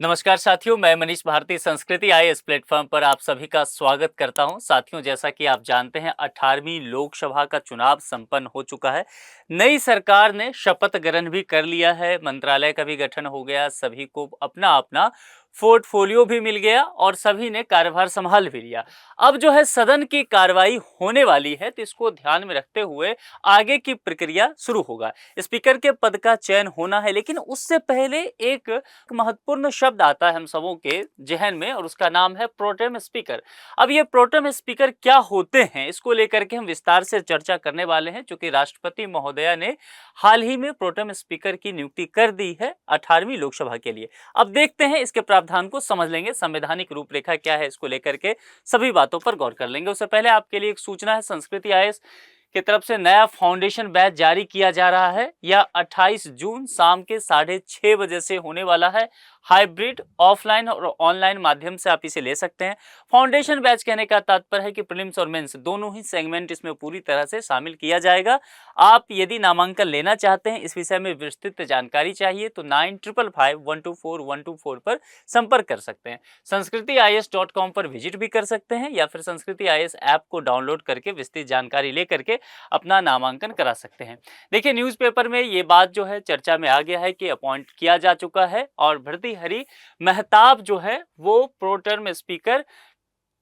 नमस्कार साथियों, मैं मनीष भारती संस्कृति आई इस प्लेटफॉर्म पर आप सभी का स्वागत करता हूं। साथियों, जैसा कि आप जानते हैं 18वीं लोकसभा का चुनाव संपन्न हो चुका है। नई सरकार ने शपथ ग्रहण भी कर लिया है, मंत्रालय का भी गठन हो गया, सभी को अपना अपना पोर्टफोलियो भी मिल गया और सभी ने कार्यभार संभाल भी लिया। अब जो है सदन की कार्रवाई होने वाली है, तो इसको ध्यान में रखते हुए आगे की प्रक्रिया शुरू होगा। स्पीकर के पद का चयन होना है, लेकिन उससे पहले एक महत्वपूर्ण शब्द आता है हम सबों के जहन में और उसका नाम है प्रोटेम स्पीकर। अब ये प्रोटेम स्पीकर क्या होते हैं, इसको लेकर के हम विस्तार से चर्चा करने वाले हैं, क्योंकि राष्ट्रपति महोदया ने हाल ही में प्रोटेम स्पीकर की नियुक्ति कर दी है 18वीं लोकसभा के लिए। अब देखते हैं इसके प्रावधान को, समझ लेंगे संवैधानिक रूपरेखा क्या है, इसको लेकर के सभी बातों पर गौर कर लेंगे। उससे पहले आपके लिए एक सूचना है, संस्कृति आईएएस की तरफ से नया फाउंडेशन बैच जारी किया जा रहा है। यह 28 जून शाम के 6:30 बजे से होने वाला है। हाइब्रिड ऑफलाइन और ऑनलाइन माध्यम से आप इसे ले सकते हैं। फाउंडेशन बैच कहने का तात्पर्य है कि प्रीलिम्स और मेंस दोनों ही सेगमेंट इसमें पूरी तरह से शामिल किया जाएगा। आप यदि नामांकन लेना चाहते हैं, इस विषय में विस्तृत जानकारी चाहिए, तो 9555124124 पर संपर्क कर सकते हैं। sanskritIAS.com पर विजिट भी कर सकते हैं या फिर संस्कृति आईएएस ऐप को डाउनलोड करके विस्तृत जानकारी लेकर के अपना नामांकन करा सकते हैं। देखिए, न्यूज़पेपर में ये बात जो है चर्चा में आ गया है कि अपॉइंट किया जा चुका है और भर्तृहरि मेहताब जो है वो प्रो टर्म स्पीकर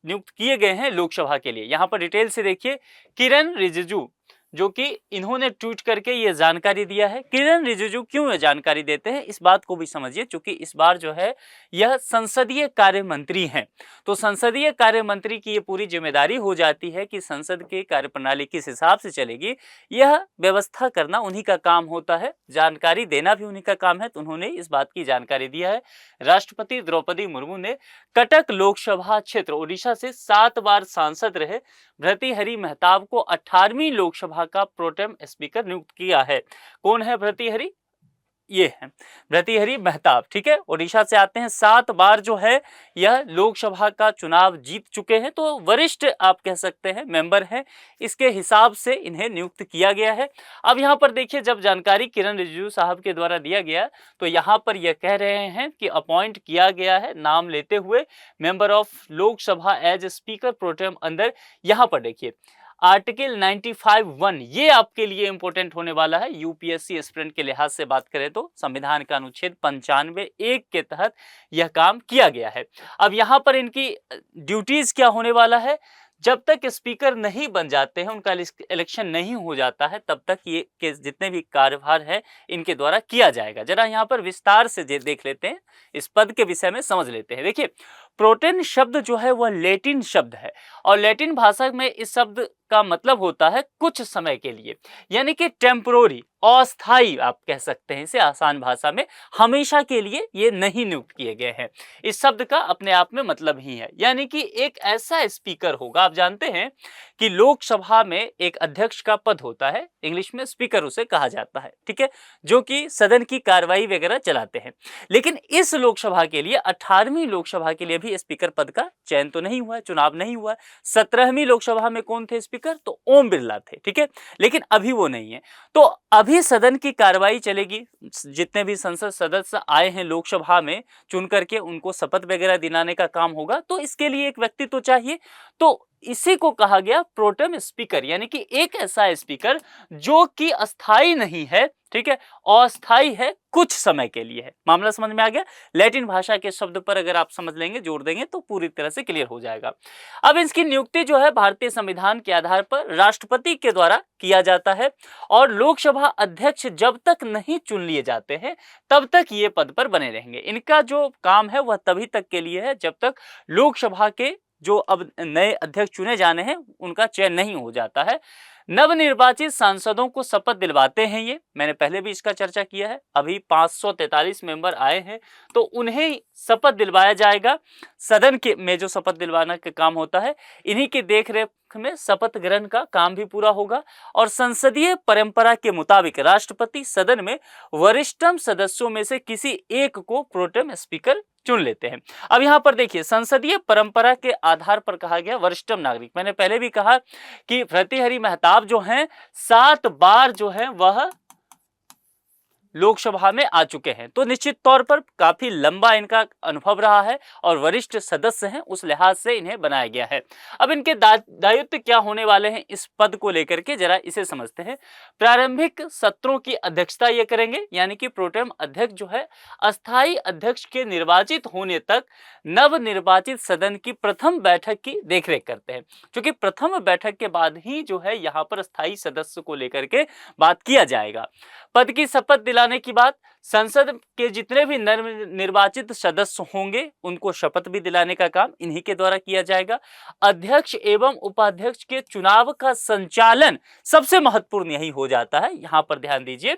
नियुक्त किए गए हैं लोकसभा के लिए। यहाँ पर डिटेल से देखिए, किरण रिजिजू जो कि इन्होंने ट्वीट करके ये जानकारी दिया है। किरण रिजिजू क्यों ये जानकारी देते हैं, इस बात को भी समझिए, क्योंकि इस बार जो है यह संसदीय कार्य मंत्री हैं। तो संसदीय कार्य मंत्री की ये पूरी जिम्मेदारी हो जाती है कि संसद की कार्यप्रणाली किस हिसाब से चलेगी, यह व्यवस्था करना उन्हीं का काम होता है, जानकारी देना भी उन्हीं का काम है। तो उन्होंने इस बात की जानकारी दिया है। राष्ट्रपति द्रौपदी मुर्मू ने कटक लोकसभा क्षेत्र उड़ीसा से 7 बार सांसद रहे भर्तृहरि मेहताब को 18वीं लोकसभा का प्रोटेम स्पीकर नियुक्त किया है। कौन है भर्तृहरि? ये है भर्तृहरि मेहताब, ठीक है, उड़ीसा से आते हैं। 7 बार जो है यह लोकसभा का चुनाव जीत चुके हैं, तो वरिष्ठ आप कह सकते हैं मेंबर हैं, इसके हिसाब से इन्हें नियुक्त किया गया है। अब यहाँ पर देखिए, जब जानकारी किरण रिजिजू साहब के द्वारा दिया गया, तो यहाँ पर यह कह रहे हैं कि अपॉइंट किया गया है, नाम लेते हुए member of Lok Sabha as speaker pro tem अंदर। यहाँ पर देखिए आर्टिकल 95(1) ये आपके लिए इंपॉर्टेंट होने वाला है। यूपीएससी एस्पिरेंट के लिहाज से बात करें तो संविधान का अनुच्छेद 95(1) के तहत यह काम किया गया है। अब यहाँ पर इनकी ड्यूटीज क्या होने वाला है, जब तक स्पीकर नहीं बन जाते हैं, उनका इलेक्शन नहीं हो जाता है, तब तक ये के जितने भी कार्यभार है इनके द्वारा किया जाएगा। जरा यहाँ पर विस्तार से देख लेते हैं, इस पद के विषय में समझ लेते हैं। देखिए, प्रोटेन शब्द जो है वह लैटिन शब्द है और लैटिन भाषा में इस शब्द का मतलब होता है कुछ समय के लिए, यानी कि टेम्पोररी, अस्थाई आप कह सकते हैं इसे आसान भाषा में। हमेशा के लिए ये नहीं नियुक्त किए गए हैं। इस शब्द का अपने आप में मतलब ही है, यानी कि एक ऐसा स्पीकर होगा। आप जानते हैं कि लोकसभा में एक अध्यक्ष का पद होता है, इंग्लिश में स्पीकर उसे कहा जाता है, ठीक है, जो कि सदन की कार्रवाई वगैरह चलाते हैं। लेकिन इस लोकसभा के लिए 18वीं लोकसभा के लिए भी स्पीकर पद का चयन तो नहीं हुआ, चुनाव नहीं हुआ। 17वीं लोकसभा में कौन थे स्पीकर? तो ओम बिरला थे, ठीक है, लेकिन अभी वो नहीं है। तो अभी सदन की कार्रवाई चलेगी, जितने भी संसद सदस्य आए हैं लोकसभा में चुन करके उनको शपथ वगैरह दिलाने का काम होगा। तो इसके लिए एक व्यक्ति तो चाहिए, तो इसी को कहा गया प्रोटेम स्पीकर, यानी कि एक ऐसा स्पीकर जो कि अस्थाई नहीं है, ठीक है, अस्थाई है, कुछ समय के लिए है। मामला समझ में आ गया? लैटिन भाषा के शब्द पर अगर आप समझ लेंगे, जोड़ देंगे, तो पूरी तरह से क्लियर हो जाएगा। अब इसकी नियुक्ति जो है भारतीय संविधान के आधार पर राष्ट्रपति के द्वारा किया जाता है और लोकसभा अध्यक्ष जब तक नहीं चुन लिए जाते हैं तब तक ये पद पर बने रहेंगे। इनका जो काम है वह तभी तक के लिए है जब तक लोकसभा के जो अब नए अध्यक्ष चुने जाने हैं उनका चयन नहीं हो जाता है। नवनिर्वाचित सांसदों को शपथ दिलवाते हैं ये, मैंने पहले भी इसका चर्चा किया है। अभी 543 मेंबर आए हैं, तो उन्हें शपथ दिलवाया जाएगा। सदन के में जो शपथ दिलवाना का काम होता है, इन्हीं की देखरेख में शपथ ग्रहण का काम भी पूरा होगा। और संसदीय परंपरा के मुताबिक राष्ट्रपति सदन में वरिष्ठतम सदस्यों में से किसी एक को प्रोटेम स्पीकर चुन लेते हैं। अब यहाँ पर देखिए, संसदीय परंपरा के आधार पर कहा गया वरिष्ठतम नागरिक। मैंने पहले भी कहा कि भर्तृहरि मेहताब जो हैं 7 बार जो है वह लोकसभा में आ चुके हैं, तो निश्चित तौर पर काफी लंबा इनका अनुभव रहा है और वरिष्ठ सदस्य हैं, उस लिहाज से इन्हें बनाया गया है। अब इनके दायित्व क्या होने वाले हैं इस पद को लेकर के जरा इसे समझते हैं। प्रारंभिक सत्रों की अध्यक्षता ये करेंगे, यानी कि प्रोटेम अध्यक्ष जो है अस्थायी अध्यक्ष के निर्वाचित होने तक नवनिर्वाचित सदन की प्रथम बैठक की देखरेख करते हैं, क्योंकि प्रथम बैठक के बाद ही जो है यहाँ पर स्थायी सदस्य को लेकर के बात किया जाएगा। पद की शपथ दिलाने की बात, संसद के जितने भी निर्वाचित सदस्य होंगे उनको शपथ भी दिलाने का काम इन्हीं के द्वारा किया जाएगा। अध्यक्ष एवं उपाध्यक्ष के चुनाव का संचालन सबसे महत्वपूर्ण यही हो जाता है, यहां पर ध्यान दीजिए।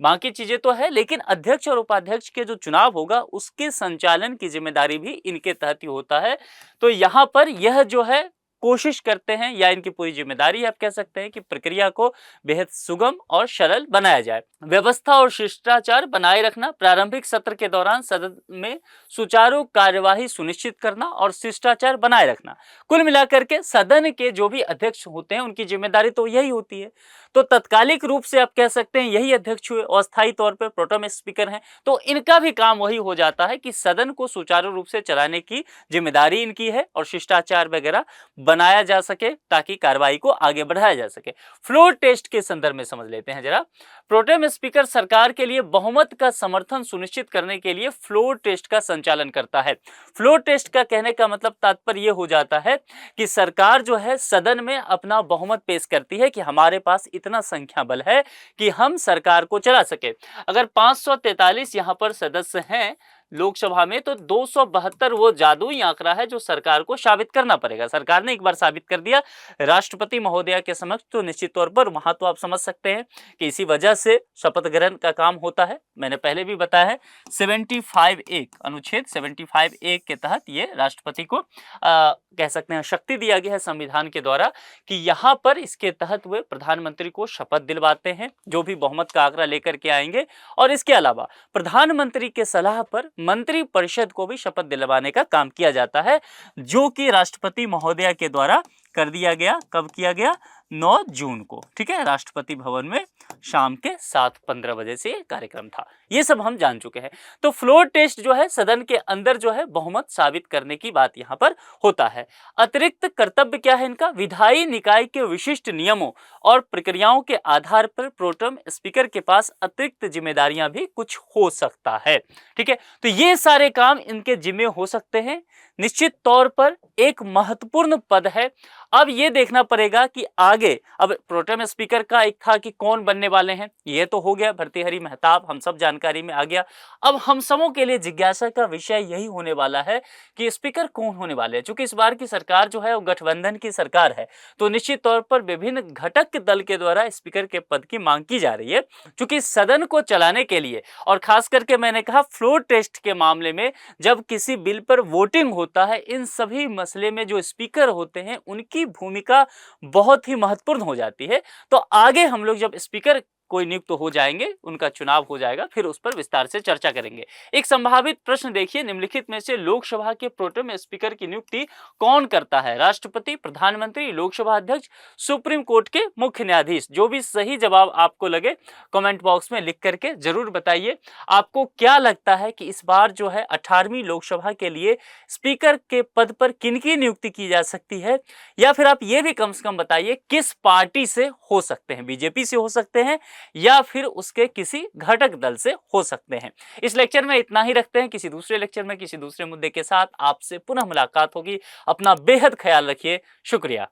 बाकी चीजें तो है, लेकिन अध्यक्ष और उपाध्यक्ष के जो चुनाव होगा उसके संचालन की जिम्मेदारी भी इनके तहत ही होता है। तो यहां पर यह जो है कोशिश करते हैं, या इनकी पूरी जिम्मेदारी आप कह सकते हैं कि प्रक्रिया को बेहद सुगम और सरल बनाया जाए। व्यवस्था और शिष्टाचार बनाए रखना, प्रारंभिक सत्र के दौरान सदन में सुचारू कार्यवाही सुनिश्चित करना और शिष्टाचार बनाए रखना। कुल मिलाकर के सदन के जो भी अध्यक्ष होते हैं उनकी जिम्मेदारी तो यही होती है। तो तत्कालिक रूप से आप कह सकते हैं यही अध्यक्ष हुए और अस्थायी तौर पर प्रोटेम स्पीकर हैं, तो इनका भी काम वही हो जाता है कि सदन को सुचारू रूप से चलाने की जिम्मेदारी इनकी है और शिष्टाचार वगैरह बनाया जा सके ताकि कार्रवाई को आगे बढ़ाया जा सके। फ्लोर टेस्ट के संदर्भ में समझ लेते हैं जरा। प्रोटेम स्पीकर सरकार के लिए बहुमत का समर्थन सुनिश्चित करने के लिए फ्लोर टेस्ट का संचालन करता है। फ्लोर टेस्ट का कहने का मतलब तात्पर्य यह हो जाता है कि सरकार जो है सदन में अपना बहुमत पेश करती है कि हमारे पास इतना संख्या बल है कि हम सरकार को चला सके। अगर 543 यहां पर सदस्य हैं लोकसभा में, तो 272 वो जादुई आंकड़ा है जो सरकार को साबित करना पड़ेगा। सरकार ने एक बार साबित कर दिया राष्ट्रपति महोदया के समक्ष, तो निश्चित तौर पर वहां तो आप समझ सकते हैं कि इसी वजह से शपथ ग्रहण का काम होता है। मैंने पहले भी बताया है 75(1) अनुच्छेद 75(1) के तहत ये राष्ट्रपति को कह सकते हैं शक्ति दिया गया है संविधान के द्वारा कि यहाँ पर इसके तहत वे प्रधानमंत्री को शपथ दिलवाते हैं, जो भी बहुमत का आंकड़ा लेकर के आएंगे। और इसके अलावा प्रधानमंत्री के सलाह पर मंत्री परिषद को भी शपथ दिलवाने का काम किया जाता है, जो कि राष्ट्रपति महोदया के द्वारा कर दिया गया। कब किया गया? 9 जून को, ठीक है, राष्ट्रपति भवन में शाम के 7:15 बजे से कार्यक्रम था। ये सब हम जान चुके हैं। तो फ्लोर टेस्ट जो है सदन के अंदर जो है बहुमत साबित करने की बात यहाँ पर होता है। अतिरिक्त कर्तव्य क्या है इनका? विधायी निकाय के विशिष्ट नियमों और प्रक्रियाओं के आधार पर प्रोटेम स्पीकर के पास अतिरिक्त जिम्मेदारियां भी कुछ हो सकता है, ठीक है। तो ये सारे काम इनके जिम्मे हो सकते हैं। निश्चित तौर पर एक महत्वपूर्ण पद है। अब ये देखना पड़ेगा कि आगे, अब प्रोटेम स्पीकर का एक था कि कौन बनने वाले हैं, ये तो हो गया, भर्तृहरि महताब, हम सब जानकारी में आ गया। अब हम सबों के लिए जिज्ञासा का विषय यही होने वाला है कि स्पीकर कौन होने वाले हैं। चूंकि इस बार की सरकार जो है वो गठबंधन की सरकार है, तो निश्चित तौर पर विभिन्न घटक दल के द्वारा स्पीकर के पद की मांग की जा रही है। चूंकि सदन को चलाने के लिए, और खास करके मैंने कहा फ्लोर टेस्ट के मामले में, जब किसी बिल पर वोटिंग होता है, इन सभी मसले में जो स्पीकर होते हैं उनकी भूमिका बहुत ही महत्वपूर्ण हो जाती है। तो आगे हम लोग जब स्पीकर कोई नियुक्त हो जाएंगे, उनका चुनाव हो जाएगा, फिर उस पर विस्तार से चर्चा करेंगे। एक संभावित प्रश्न देखिए, निम्नलिखित में से लोकसभा के प्रोटेम स्पीकर की नियुक्ति कौन करता है? राष्ट्रपति, प्रधानमंत्री, लोकसभा अध्यक्ष, सुप्रीम कोर्ट के मुख्य न्यायाधीश? जो भी सही जवाब आपको लगे कमेंट बॉक्स में लिख करके जरूर बताइए। आपको क्या लगता है कि इस बार जो है 18वीं लोकसभा के लिए स्पीकर के पद पर किनकी नियुक्ति की जा सकती है? या फिर आप ये भी कम से कम बताइए किस पार्टी से हो सकते हैं? बीजेपी से हो सकते हैं या फिर उसके किसी घटक दल से हो सकते हैं। इस लेक्चर में इतना ही रखते हैं। किसी दूसरे लेक्चर में किसी दूसरे मुद्दे के साथ आपसे पुनः मुलाकात होगी। अपना बेहद ख्याल रखिए। शुक्रिया।